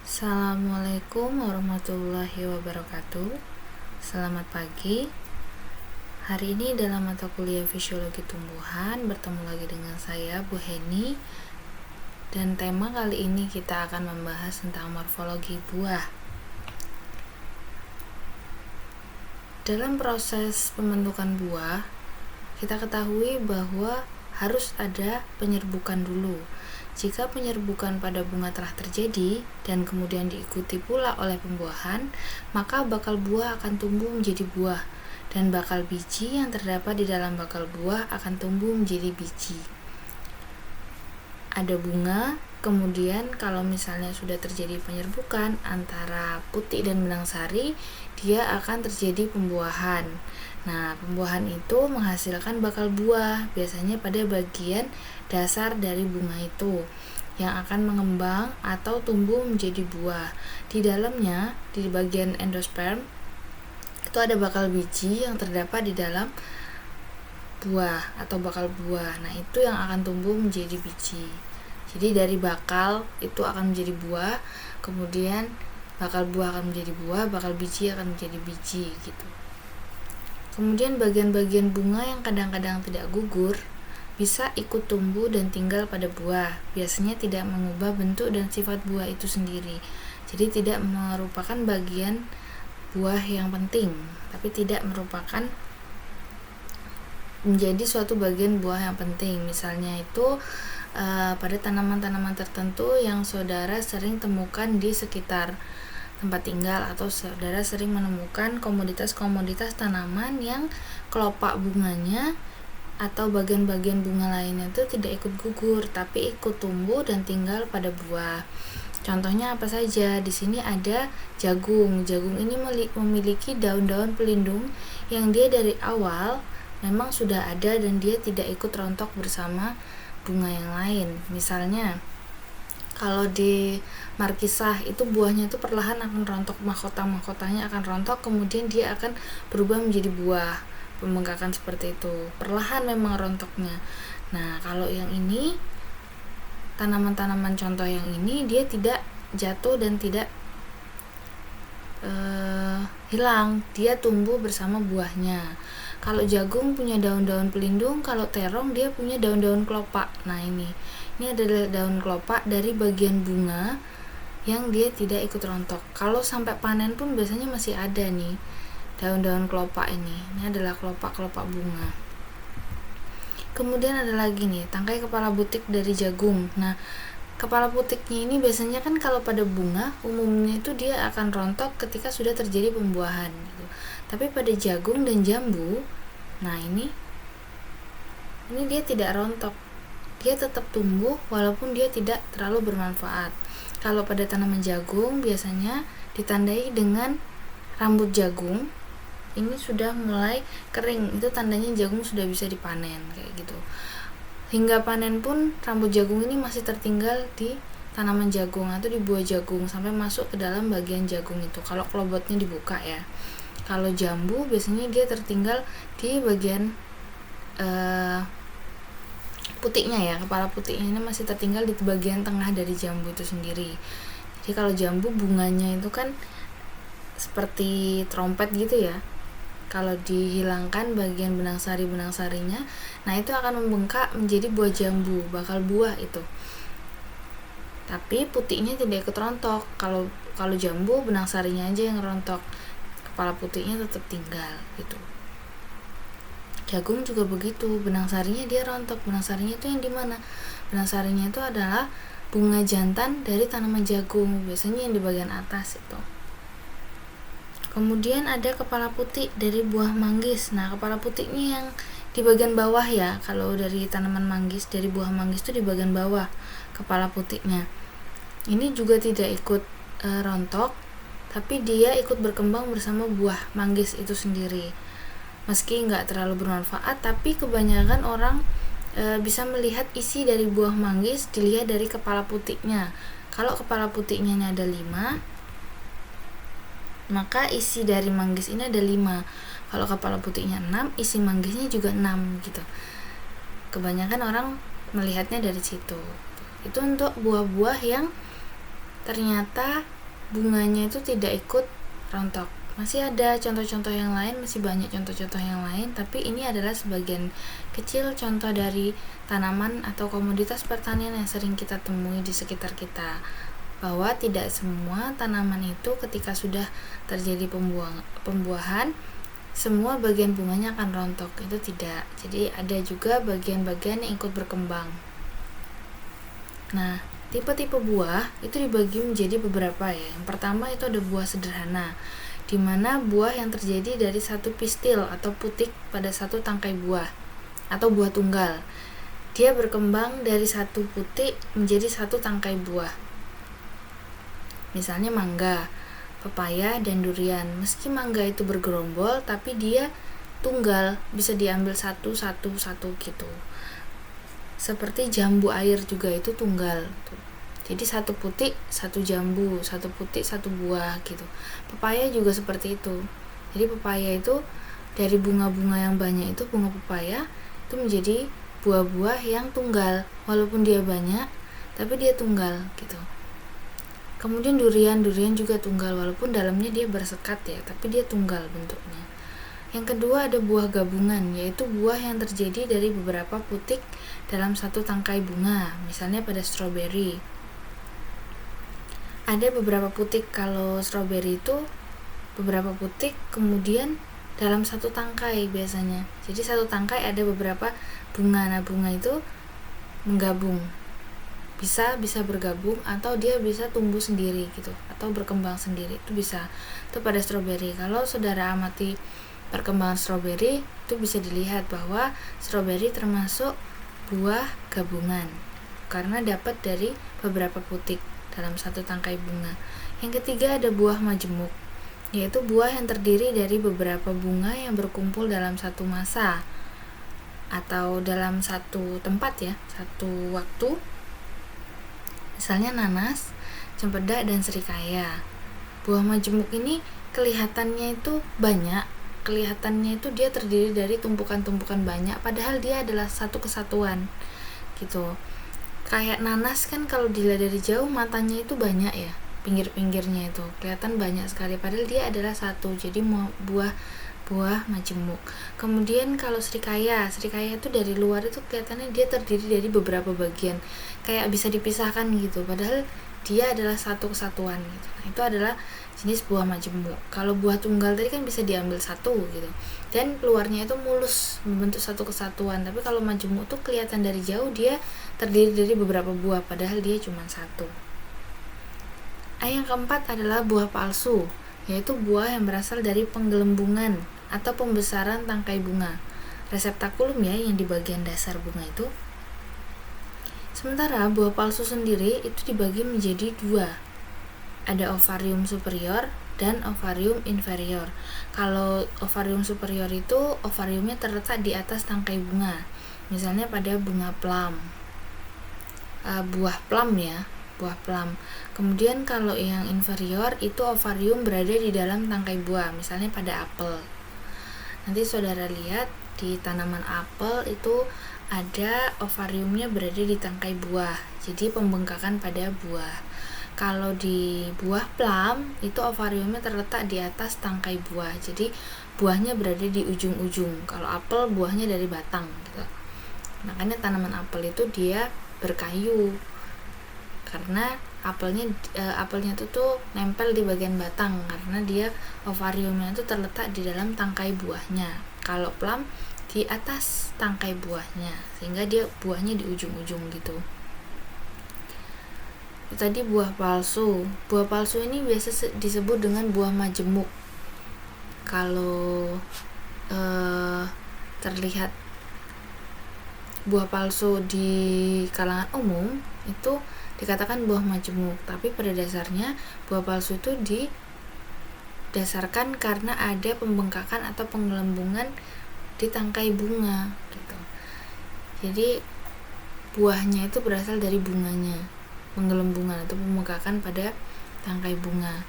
Assalamualaikum warahmatullahi wabarakatuh. Selamat pagi. Hari ini dalam mata kuliah Fisiologi Tumbuhan bertemu lagi dengan saya, Bu Heni. Dan tema kali ini kita akan membahas tentang morfologi buah. Dalam proses pembentukan buah, kita ketahui bahwa harus ada penyerbukan dulu. Jika penyerbukan pada bunga telah terjadi dan kemudian diikuti pula oleh pembuahan, maka bakal buah akan tumbuh menjadi buah dan bakal biji yang terdapat di dalam bakal buah akan tumbuh menjadi biji. Ada bunga, kemudian kalau misalnya sudah terjadi penyerbukan antara putik dan benang sari, dia akan terjadi pembuahan. Nah, pembuahan itu menghasilkan bakal buah, biasanya pada bagian dasar dari bunga itu yang akan mengembang atau tumbuh menjadi buah. Di dalamnya, di bagian endosperm, itu ada bakal biji yang terdapat di dalam buah atau bakal buah. Nah, itu yang akan tumbuh menjadi biji. Jadi dari bakal itu akan menjadi buah, kemudian bakal buah akan menjadi buah, bakal biji akan menjadi biji gitu. Kemudian bagian-bagian bunga yang kadang-kadang tidak gugur bisa ikut tumbuh dan tinggal pada buah. Biasanya tidak mengubah bentuk dan sifat buah itu sendiri. Jadi tidak merupakan bagian buah yang penting, tapi tidak merupakan menjadi suatu bagian buah yang penting. Misalnya itu pada tanaman-tanaman tertentu yang saudara sering temukan di sekitar tempat tinggal, atau saudara sering menemukan komoditas-komoditas tanaman yang kelopak bunganya atau bagian-bagian bunga lainnya itu tidak ikut gugur tapi ikut tumbuh dan tinggal pada buah. Contohnya apa saja? Di sini ada jagung. Jagung ini memiliki daun-daun pelindung yang dia dari awal memang sudah ada dan dia tidak ikut rontok bersama bunga yang lain. Misalnya kalau di markisah itu buahnya itu perlahan akan rontok, mahkota-mahkotanya akan rontok, kemudian dia akan berubah menjadi buah. Pembengkakan seperti itu, perlahan memang rontoknya. Nah, kalau yang ini, tanaman-tanaman contoh yang ini, dia tidak jatuh dan tidak hilang, dia tumbuh bersama buahnya. Kalau jagung punya daun-daun pelindung, kalau terong dia punya daun-daun kelopak. Nah, ini adalah daun kelopak dari bagian bunga yang dia tidak ikut rontok. Kalau sampai panen pun biasanya masih ada nih daun-daun kelopak ini. Ini adalah kelopak-kelopak bunga. Kemudian ada lagi nih tangkai kepala butik dari jagung. Nah, kepala putiknya ini biasanya kan kalau pada bunga umumnya itu dia akan rontok ketika sudah terjadi pembuahan gitu. Tapi pada jagung dan jambu, nah ini dia tidak rontok. Dia tetap tumbuh walaupun dia tidak terlalu bermanfaat. Kalau pada tanaman jagung biasanya ditandai dengan rambut jagung ini sudah mulai kering, itu tandanya jagung sudah bisa dipanen kayak gitu. Hingga panen pun rambut jagung ini masih tertinggal di tanaman jagung atau di buah jagung sampai masuk ke dalam bagian jagung itu kalau kelobotnya dibuka ya. Kalau jambu biasanya dia tertinggal di bagian putiknya ya, kepala putiknya ini masih tertinggal di bagian tengah dari jambu itu sendiri. Jadi kalau jambu bunganya itu kan seperti trompet gitu ya. Kalau dihilangkan bagian benang sarinya, nah itu akan membengkak menjadi buah jambu, bakal buah itu. Tapi putiknya tidak ikut rontok. Kalau jambu benang sarinya aja yang rontok, kepala putiknya tetap tinggal gitu. Jagung juga begitu, benang sarinya dia rontok. Benang sarinya itu yang di mana? Benang sarinya itu adalah bunga jantan dari tanaman jagung, biasanya yang di bagian atas itu. Kemudian ada kepala putik dari buah manggis. Nah, kepala putiknya yang di bagian bawah ya. Kalau dari tanaman manggis, dari buah manggis itu di bagian bawah kepala putiknya. Ini juga tidak ikut rontok, tapi dia ikut berkembang bersama buah manggis itu sendiri. Meski nggak terlalu bermanfaat, tapi kebanyakan orang bisa melihat isi dari buah manggis dilihat dari kepala putiknya. Kalau kepala putiknya ini ada 5, maka isi dari manggis ini ada 5. Kalau kepala putiknya 6, isi manggisnya juga 6 gitu. Kebanyakan orang melihatnya dari situ. Itu untuk buah-buah yang ternyata bunganya itu tidak ikut rontok. Masih ada contoh-contoh yang lain, masih banyak contoh-contoh yang lain, tapi ini adalah sebagian kecil contoh dari tanaman atau komoditas pertanian yang sering kita temui di sekitar kita, bahwa tidak semua tanaman itu ketika sudah terjadi pembuahan semua bagian bunganya akan rontok, itu tidak. Jadi ada juga bagian-bagian yang ikut berkembang. Nah, tipe-tipe buah itu dibagi menjadi beberapa ya. Yang pertama itu ada buah sederhana, di mana buah yang terjadi dari satu pistil atau putik pada satu tangkai buah atau buah tunggal. Dia berkembang dari satu putik menjadi satu tangkai buah. Misalnya mangga, pepaya, dan durian. Meski mangga itu bergerombol, tapi dia tunggal, bisa diambil satu gitu. Seperti jambu air juga itu tunggal. Jadi satu putik, satu jambu, satu putik, satu buah gitu. Pepaya juga seperti itu. Jadi pepaya itu dari bunga-bunga yang banyak itu, bunga pepaya itu menjadi buah-buah yang tunggal. Walaupun dia banyak, tapi dia tunggal gitu. Kemudian durian juga tunggal, walaupun dalamnya dia bersekat ya, tapi dia tunggal bentuknya. Yang kedua ada buah gabungan, yaitu buah yang terjadi dari beberapa putik dalam satu tangkai bunga. Misalnya pada stroberi. Ada beberapa putik, kalau stroberi itu beberapa putik kemudian dalam satu tangkai biasanya. Jadi satu tangkai ada beberapa bunga. Nah, bunga itu menggabung. Bisa bergabung atau dia bisa tumbuh sendiri gitu atau berkembang sendiri, itu bisa. Itu pada stroberi. Kalau saudara amati perkembangan stroberi, itu bisa dilihat bahwa stroberi termasuk buah gabungan karena dapat dari beberapa putik dalam satu tangkai bunga. Yang ketiga ada buah majemuk, yaitu buah yang terdiri dari beberapa bunga yang berkumpul dalam satu masa atau dalam satu tempat ya, satu waktu. Misalnya nanas, cempedak, dan serikaya. Buah majemuk ini kelihatannya itu banyak, kelihatannya itu dia terdiri dari tumpukan-tumpukan banyak, padahal dia adalah satu kesatuan gitu. Kayak nanas kan kalau dilihat dari jauh matanya itu banyak ya, pinggir-pinggirnya itu kelihatan banyak sekali, padahal dia adalah satu. Jadi buah majemuk. Kemudian kalau serikaya itu dari luar itu kelihatannya dia terdiri dari beberapa bagian, kayak bisa dipisahkan gitu, padahal dia adalah satu kesatuan gitu. Nah, itu adalah jenis buah majemuk. Kalau buah tunggal tadi kan bisa diambil satu gitu, dan luarnya itu mulus membentuk satu kesatuan. Tapi kalau majemuk tuh kelihatan dari jauh dia terdiri dari beberapa buah, padahal dia cuma satu. Yang keempat adalah buah palsu, yaitu buah yang berasal dari penggelembungan atau pembesaran tangkai bunga, reseptakulum ya, yang di bagian dasar bunga itu. Sementara buah palsu sendiri itu dibagi menjadi dua, ada ovarium superior dan ovarium inferior. Kalau ovarium superior itu ovariumnya terletak di atas tangkai bunga, misalnya pada bunga plum, buah plum ya, buah plum. Kemudian kalau yang inferior itu ovarium berada di dalam tangkai buah, misalnya pada apel. Nanti saudara lihat di tanaman apel itu ada ovariumnya berada di tangkai buah, jadi pembengkakan pada buah. Kalau di buah plum itu ovariumnya terletak di atas tangkai buah, jadi buahnya berada di ujung-ujung. Kalau apel buahnya dari batang gitu. Makanya tanaman apel itu dia berkayu karena apelnya itu tuh nempel di bagian batang, karena dia ovariumnya itu terletak di dalam tangkai buahnya. Kalau plum di atas tangkai buahnya, sehingga dia buahnya di ujung-ujung gitu. Tadi buah palsu ini biasa disebut dengan buah majemuk. Kalau terlihat buah palsu di kalangan umum itu dikatakan buah majemuk, tapi pada dasarnya buah palsu itu didasarkan karena ada pembengkakan atau penggelembungan di tangkai bunga gitu. Jadi buahnya itu berasal dari bunganya, penggelembungan atau pembengkakan pada tangkai bunga.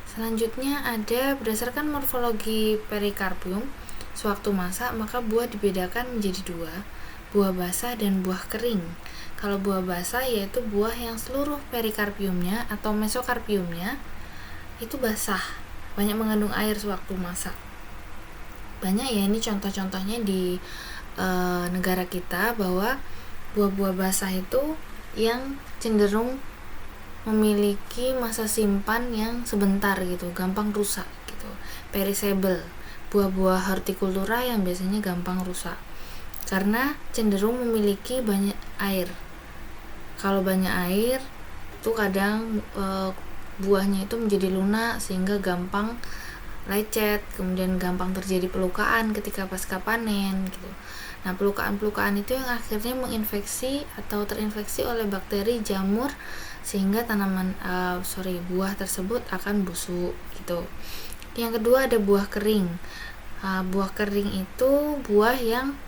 Selanjutnya ada berdasarkan morfologi perikarpium sewaktu masak, maka buah dibedakan menjadi dua, buah basah dan buah kering. Kalau buah basah yaitu buah yang seluruh perikarpiumnya atau mesokarpiumnya itu basah, banyak mengandung air sewaktu masak. Banyak ya ini contoh-contohnya di negara kita bahwa buah-buah basah itu yang cenderung memiliki masa simpan yang sebentar gitu, gampang rusak gitu, perishable. Buah-buah hortikultura yang biasanya gampang rusak karena cenderung memiliki banyak air. Kalau banyak air itu kadang buahnya itu menjadi lunak sehingga gampang lecet, kemudian gampang terjadi pelukaan ketika pasca panen gitu. Nah, pelukaan-pelukaan itu yang akhirnya menginfeksi atau terinfeksi oleh bakteri jamur sehingga buah tersebut akan busuk gitu. Yang kedua ada buah kering. Buah kering itu buah yang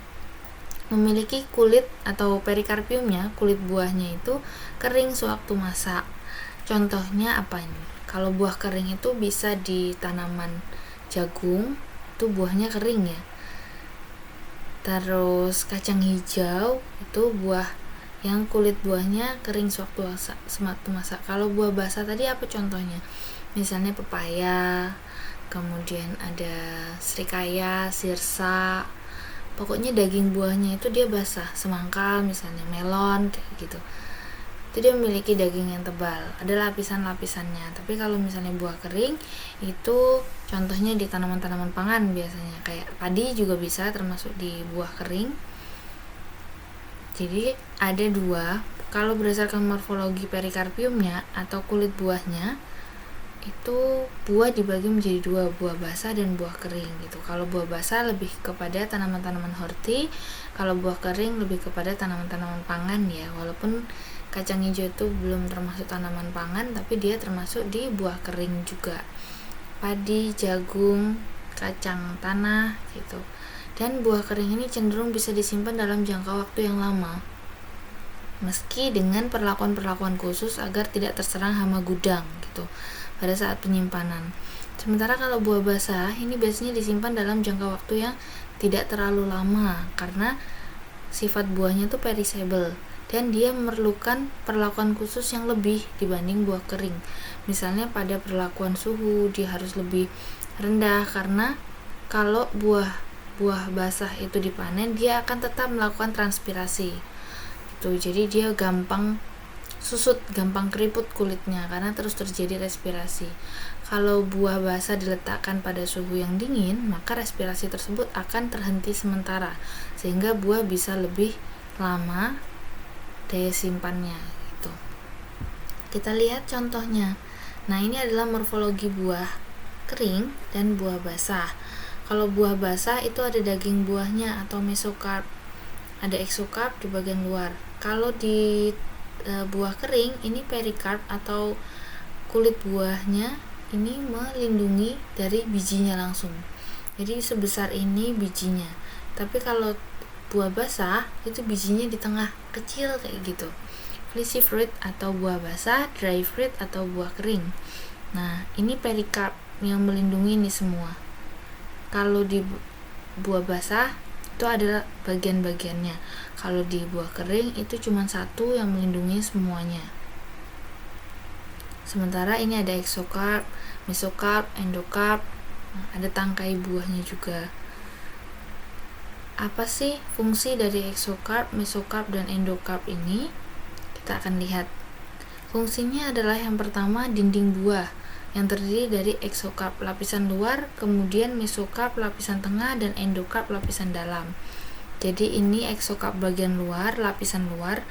memiliki kulit atau perikarpiumnya, kulit buahnya itu kering sewaktu masak. Contohnya apa ini? Kalau buah kering itu bisa di tanaman jagung, itu buahnya kering ya. Terus kacang hijau itu buah yang kulit buahnya kering sewaktu masak. Kalau buah basah tadi apa contohnya? Misalnya pepaya, kemudian ada serikaya, sirsa. Pokoknya daging buahnya itu dia basah, semangka misalnya, melon kayak gitu. Itu dia memiliki daging yang tebal, ada lapisan-lapisannya. Tapi kalau misalnya buah kering itu contohnya di tanaman-tanaman pangan biasanya, kayak padi juga bisa termasuk di buah kering. Jadi ada dua, kalau berdasarkan morfologi perikarpiumnya atau kulit buahnya itu buah dibagi menjadi dua, buah basah dan buah kering gitu. Kalau buah basah lebih kepada tanaman-tanaman horti, kalau buah kering lebih kepada tanaman-tanaman pangan ya. Walaupun kacang hijau itu belum termasuk tanaman pangan, tapi dia termasuk di buah kering juga. Padi, jagung, kacang tanah gitu. Dan buah kering ini cenderung bisa disimpan dalam jangka waktu yang lama, meski dengan perlakuan-perlakuan khusus agar tidak terserang hama gudang gitu pada saat penyimpanan. Sementara kalau buah basah ini biasanya disimpan dalam jangka waktu yang tidak terlalu lama karena sifat buahnya itu perishable dan dia memerlukan perlakuan khusus yang lebih dibanding buah kering. Misalnya pada perlakuan suhu dia harus lebih rendah karena kalau buah basah itu dipanen dia akan tetap melakukan transpirasi. Jadi dia gampang susut, gampang keriput kulitnya karena terus terjadi respirasi. Kalau buah basah diletakkan pada suhu yang dingin, maka respirasi tersebut akan terhenti sementara sehingga buah bisa lebih lama daya simpannya gitu. Kita lihat contohnya. Nah, ini adalah morfologi buah kering dan buah basah. Kalau buah basah itu ada daging buahnya atau mesokarp, ada eksokarp di bagian luar. Kalau di buah kering ini perikarp atau kulit buahnya ini melindungi dari bijinya langsung. Jadi sebesar ini bijinya. Tapi kalau buah basah itu bijinya di tengah, kecil kayak gitu. Fleshy fruit atau buah basah, dry fruit atau buah kering. Nah, ini perikarp yang melindungi ini semua. Kalau di buah basah itu adalah bagian-bagiannya. Kalau di buah kering itu cuma satu yang melindungi semuanya. Sementara ini ada eksokarp, mesokarp, endokarp, ada tangkai buahnya juga. Apa sih fungsi dari eksokarp, mesokarp, dan endokarp ini? Kita akan lihat. Fungsinya adalah yang pertama dinding buah yang terdiri dari eksokarp lapisan luar, kemudian mesokarp lapisan tengah, dan endokarp lapisan dalam. Jadi ini eksokarp bagian luar, lapisan luar,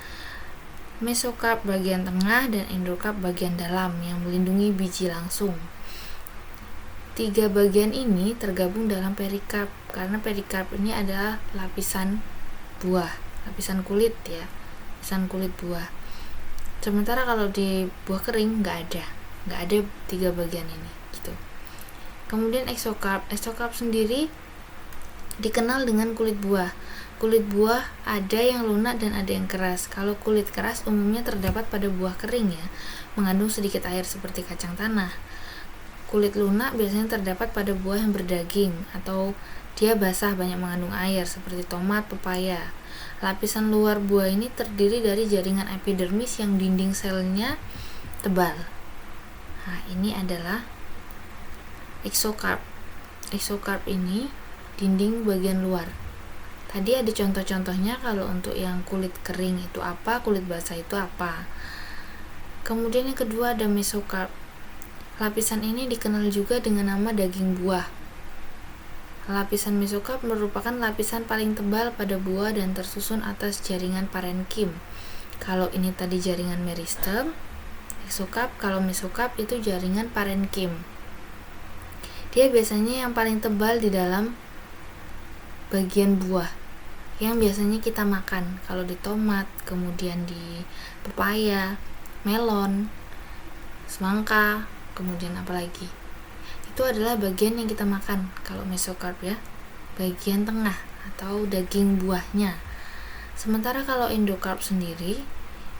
mesokarp bagian tengah, dan endokarp bagian dalam yang melindungi biji langsung. Tiga bagian ini tergabung dalam perikarp karena perikarp ini adalah lapisan buah, lapisan kulit ya, lapisan kulit buah. Sementara kalau di buah kering nggak ada tiga bagian ini gitu. Kemudian eksokarp sendiri dikenal dengan kulit buah. Kulit buah ada yang lunak dan ada yang keras. Kalau kulit keras umumnya terdapat pada buah kering ya, mengandung sedikit air seperti kacang tanah. Kulit lunak biasanya terdapat pada buah yang berdaging atau dia basah banyak mengandung air seperti tomat, pepaya. Lapisan luar buah ini terdiri dari jaringan epidermis yang dinding selnya tebal. Nah, ini adalah exocarp. Exocarp ini dinding bagian luar. Tadi ada contoh-contohnya, kalau untuk yang kulit kering itu apa, kulit basah itu apa. Kemudian yang kedua ada mesocarp. Lapisan ini dikenal juga dengan nama daging buah. Lapisan mesocarp merupakan lapisan paling tebal pada buah dan tersusun atas jaringan parenkim. Kalau ini tadi jaringan meristem, exocarp. Kalau mesocarp itu jaringan parenkim. Dia biasanya yang paling tebal di dalam bagian buah yang biasanya kita makan. Kalau di tomat, kemudian di pepaya, melon, semangka, kemudian apalagi, itu adalah bagian yang kita makan kalau mesocarp ya, bagian tengah atau daging buahnya. Sementara kalau endocarp sendiri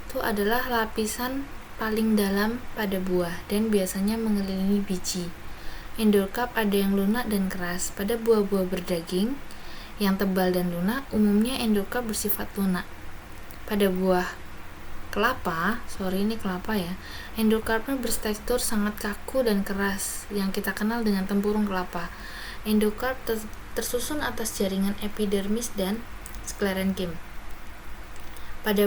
itu adalah lapisan paling dalam pada buah dan biasanya mengelilingi biji. Endocarp ada yang lunak dan keras. Pada buah-buah berdaging yang tebal dan lunak, umumnya endocarp bersifat lunak. Pada buah kelapa, endocarpnya bertekstur sangat kaku dan keras yang kita kenal dengan tempurung kelapa. Endocarp tersusun atas jaringan epidermis dan sklerenkim. Pada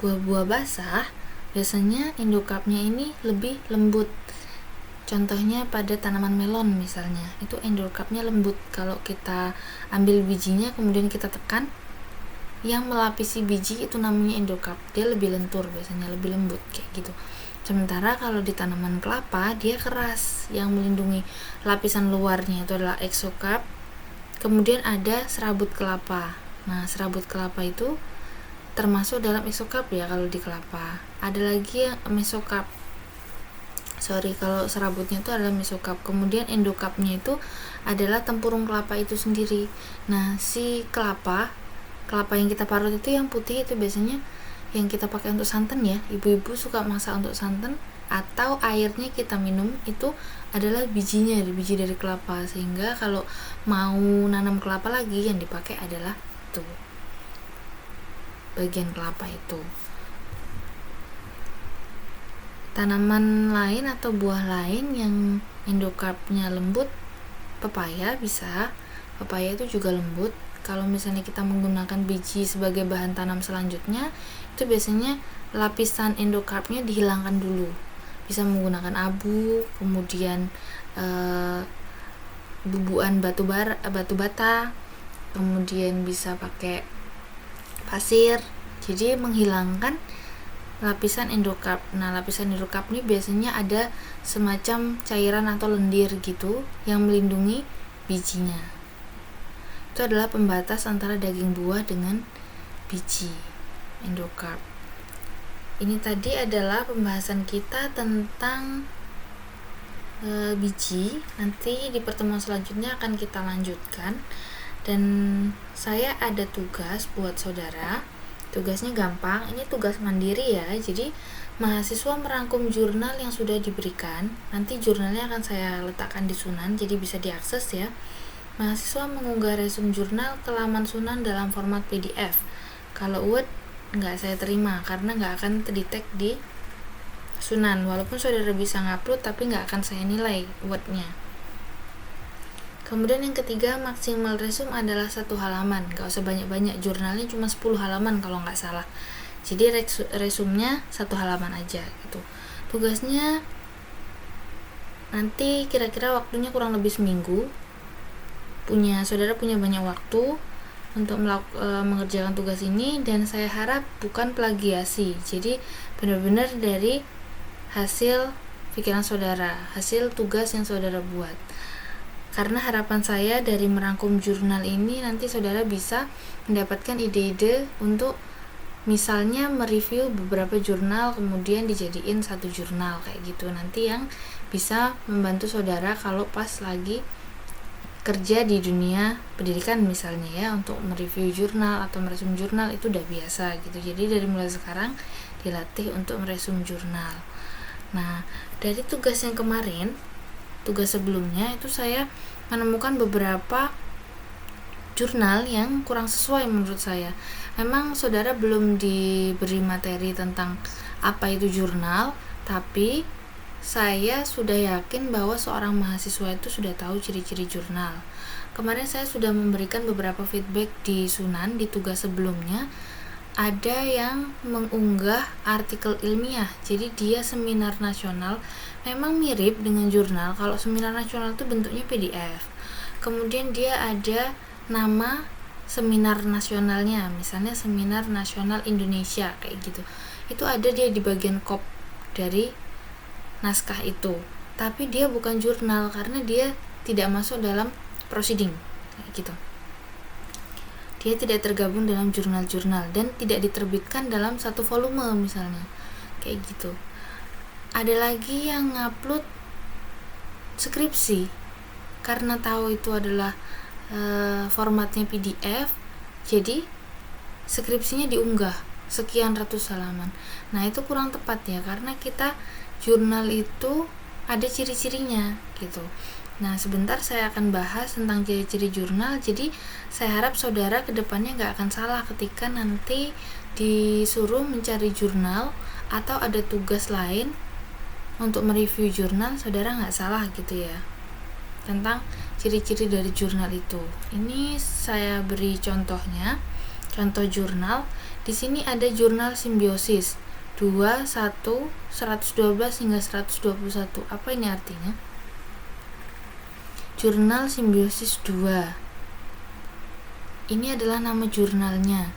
buah-buah basah, biasanya endocarpnya ini lebih lembut. Contohnya pada tanaman melon misalnya, itu endocarpnya lembut. Kalau kita ambil bijinya kemudian kita tekan, yang melapisi biji itu namanya endocarp. Dia lebih lentur, biasanya lebih lembut kayak gitu. Sementara kalau di tanaman kelapa dia keras, yang melindungi lapisan luarnya itu adalah exocarp. Kemudian ada serabut kelapa. Nah, serabut kelapa itu termasuk dalam exocarp ya kalau di kelapa. Ada lagi yang mesocarp. Kalau serabutnya itu adalah mesocarp. Kemudian endocarpnya itu adalah tempurung kelapa itu sendiri. Nah, si kelapa yang kita parut itu yang putih itu biasanya yang kita pakai untuk santan ya. Ibu-ibu suka masak untuk santan, atau airnya kita minum itu adalah bijinya, biji dari kelapa. Sehingga kalau mau nanam kelapa lagi yang dipakai adalah itu, bagian kelapa itu. Tanaman lain atau buah lain yang endocarpnya lembut, pepaya bisa. Pepaya itu juga lembut. Kalau misalnya kita menggunakan biji sebagai bahan tanam selanjutnya, itu biasanya lapisan endocarpnya dihilangkan dulu. Bisa menggunakan abu, kemudian bubuan batu bata, kemudian bisa pakai pasir. Jadi menghilangkan lapisan endocarp. Nah, lapisan endocarp ini biasanya ada semacam cairan atau lendir gitu yang melindungi bijinya. Itu adalah pembatas antara daging buah dengan biji, endocarp. Ini tadi adalah pembahasan kita tentang biji. Nanti di pertemuan selanjutnya akan kita lanjutkan. Dan saya ada tugas buat saudara. Tugasnya gampang, ini tugas mandiri ya. Jadi mahasiswa merangkum jurnal yang sudah diberikan. Nanti jurnalnya akan saya letakkan di Sunan, jadi bisa diakses ya. Mahasiswa mengunggah resume jurnal ke laman Sunan dalam format PDF. Kalau Word nggak saya terima karena nggak akan terdetek di Sunan. Walaupun saudara bisa ngupload, tapi nggak akan saya nilai Word-nya. Kemudian yang ketiga, maksimal resume adalah 1 halaman. Gak usah banyak-banyak, jurnalnya cuma 10 halaman kalau nggak salah. Jadi resumenya 1 halaman aja gitu. Tugasnya nanti kira-kira waktunya kurang lebih seminggu. Saudara punya banyak waktu untuk mengerjakan tugas ini, dan saya harap bukan plagiasi. Jadi benar-benar dari hasil pikiran saudara, hasil tugas yang saudara buat. Karena harapan saya dari merangkum jurnal ini nanti saudara bisa mendapatkan ide-ide untuk misalnya mereview beberapa jurnal kemudian dijadiin satu jurnal kayak gitu, nanti yang bisa membantu saudara kalau pas lagi kerja di dunia pendidikan misalnya ya, untuk mereview jurnal atau meresum jurnal itu udah biasa gitu. Jadi dari mulai sekarang dilatih untuk meresum jurnal. Nah, dari tugas yang kemarin, tugas sebelumnya itu saya menemukan beberapa jurnal yang kurang sesuai menurut saya. Memang saudara belum diberi materi tentang apa itu jurnal, tapi saya sudah yakin bahwa seorang mahasiswa itu sudah tahu ciri-ciri jurnal. Kemarin saya sudah memberikan beberapa feedback di Sunan, di tugas sebelumnya. Ada yang mengunggah artikel ilmiah, jadi dia seminar nasional, memang mirip dengan jurnal. Kalau seminar nasional itu bentuknya PDF, kemudian dia ada nama seminar nasionalnya, misalnya Seminar Nasional Indonesia, kayak gitu. Itu ada dia di bagian kop dari naskah itu, tapi dia bukan jurnal karena dia tidak masuk dalam proceeding, kayak gitu. Dia tidak tergabung dalam jurnal-jurnal dan tidak diterbitkan dalam satu volume misalnya, kayak gitu. Ada lagi yang ngupload skripsi karena tahu itu adalah formatnya PDF, jadi skripsinya diunggah sekian ratus halaman. Nah, itu kurang tepat ya, karena kita jurnal itu ada ciri-cirinya gitu. Nah, sebentar saya akan bahas tentang ciri-ciri jurnal. Jadi saya harap saudara kedepannya gak akan salah ketika nanti disuruh mencari jurnal atau ada tugas lain untuk mereview jurnal, saudara gak salah gitu ya, tentang ciri-ciri dari jurnal itu. Ini saya beri contohnya, contoh jurnal. Di sini ada jurnal simbiosis 2, 1, 112 hingga 121. Apa ini artinya? Jurnal simbiosis 2. Ini adalah nama jurnalnya.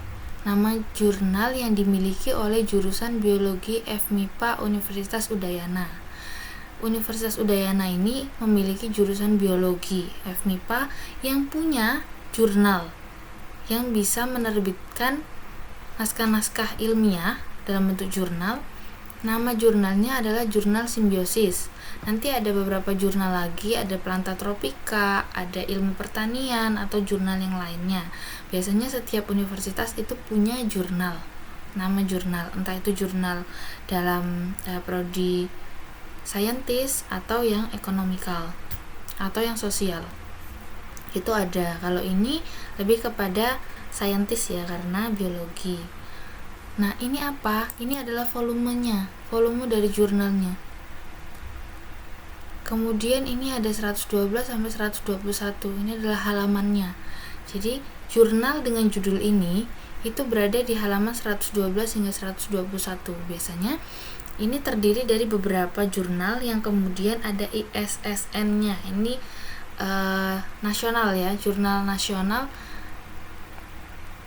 Nama jurnal yang dimiliki oleh jurusan Biologi FMIPA Universitas Udayana. Universitas Udayana ini memiliki jurusan Biologi FMIPA yang punya jurnal yang bisa menerbitkan naskah-naskah ilmiah dalam bentuk jurnal. Nama jurnalnya adalah Jurnal Simbiosis. Nanti ada beberapa jurnal lagi, ada Planta Tropika, ada Ilmu Pertanian, atau jurnal yang lainnya. Biasanya setiap universitas itu punya jurnal, nama jurnal, entah itu jurnal dalam prodi saintis atau yang ekonomikal atau yang sosial. Itu ada. Kalau ini lebih kepada saintis ya, karena biologi. Nah, ini apa? Ini adalah volumenya, volume dari jurnalnya. Kemudian ini ada 112 sampai 121. Ini adalah halamannya. Jadi, jurnal dengan judul ini itu berada di halaman 112 hingga 121. Biasanya ini terdiri dari beberapa jurnal yang kemudian ada ISSN-nya. Ini nasional ya, jurnal nasional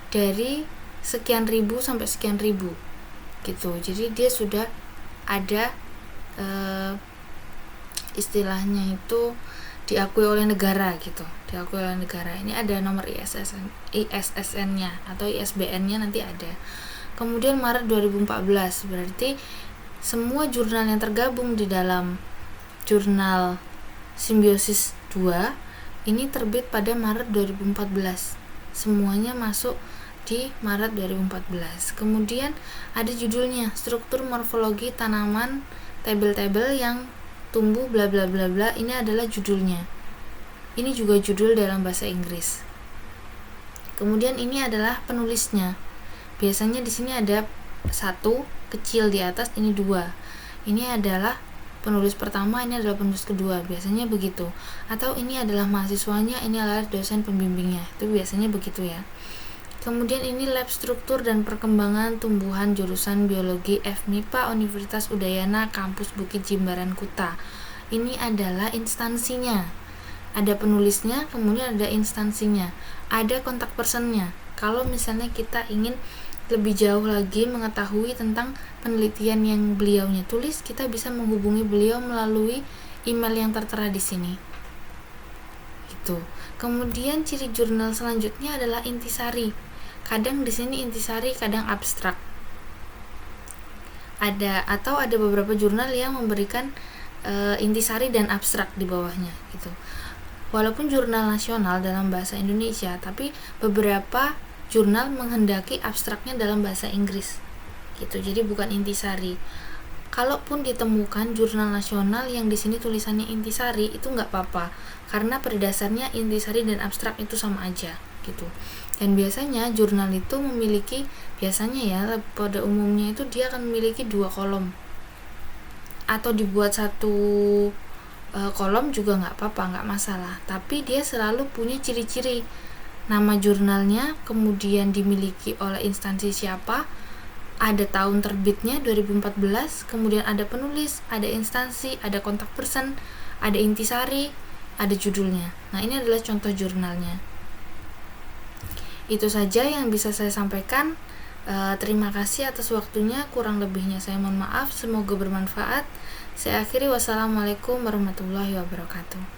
dari sekian ribu sampai sekian ribu gitu. Jadi dia sudah ada istilahnya itu diakui oleh negara gitu, diakui oleh negara. Ini ada nomor ISSN-nya atau ISBN-nya nanti ada. Kemudian Maret 2014, berarti semua jurnal yang tergabung di dalam jurnal Simbiosis 2 ini terbit pada Maret 2014. Semuanya masuk di Maret 2014. Kemudian ada judulnya, struktur morfologi tanaman tabel-tabel yang tumbuh bla bla bla bla. Ini adalah judulnya. Ini juga judul dalam bahasa Inggris. Kemudian ini adalah penulisnya. Biasanya di sini ada 1 kecil di atas, ini 2. Ini adalah penulis pertama, ini adalah penulis kedua. Biasanya begitu. Atau ini adalah mahasiswanya, ini adalah dosen pembimbingnya. Itu biasanya begitu ya. Kemudian ini lab struktur dan perkembangan tumbuhan jurusan biologi FMIPA Universitas Udayana Kampus Bukit Jimbaran Kuta. Ini adalah instansinya. Ada penulisnya, kemudian ada instansinya. Ada kontak personnya. Kalau misalnya kita ingin lebih jauh lagi mengetahui tentang penelitian yang beliaunya tulis, kita bisa menghubungi beliau melalui email yang tertera di sini. Gitu. Kemudian ciri jurnal selanjutnya adalah intisari. Kadang di sini intisari, kadang abstrak. Ada beberapa jurnal yang memberikan intisari dan abstrak di bawahnya gitu. Walaupun jurnal nasional dalam bahasa Indonesia, tapi beberapa jurnal menghendaki abstraknya dalam bahasa Inggris gitu. Jadi bukan intisari. Kalaupun ditemukan jurnal nasional yang di sini tulisannya intisari, itu nggak apa-apa, karena pada dasarnya intisari dan abstrak itu sama aja gitu. Dan biasanya jurnal itu memiliki, biasanya ya pada umumnya itu dia akan memiliki 2 kolom. atau dibuat satu kolom juga nggak apa-apa, nggak masalah, tapi dia selalu punya ciri-ciri nama jurnalnya, kemudian dimiliki oleh instansi siapa, ada tahun terbitnya 2014, kemudian ada penulis, ada instansi, ada kontak person, ada intisari, ada judulnya. Nah, ini adalah contoh jurnalnya. Itu saja yang bisa saya sampaikan. Terima kasih atas waktunya, kurang lebihnya saya mohon maaf, semoga bermanfaat. Saya akhiri, wassalamualaikum warahmatullahi wabarakatuh.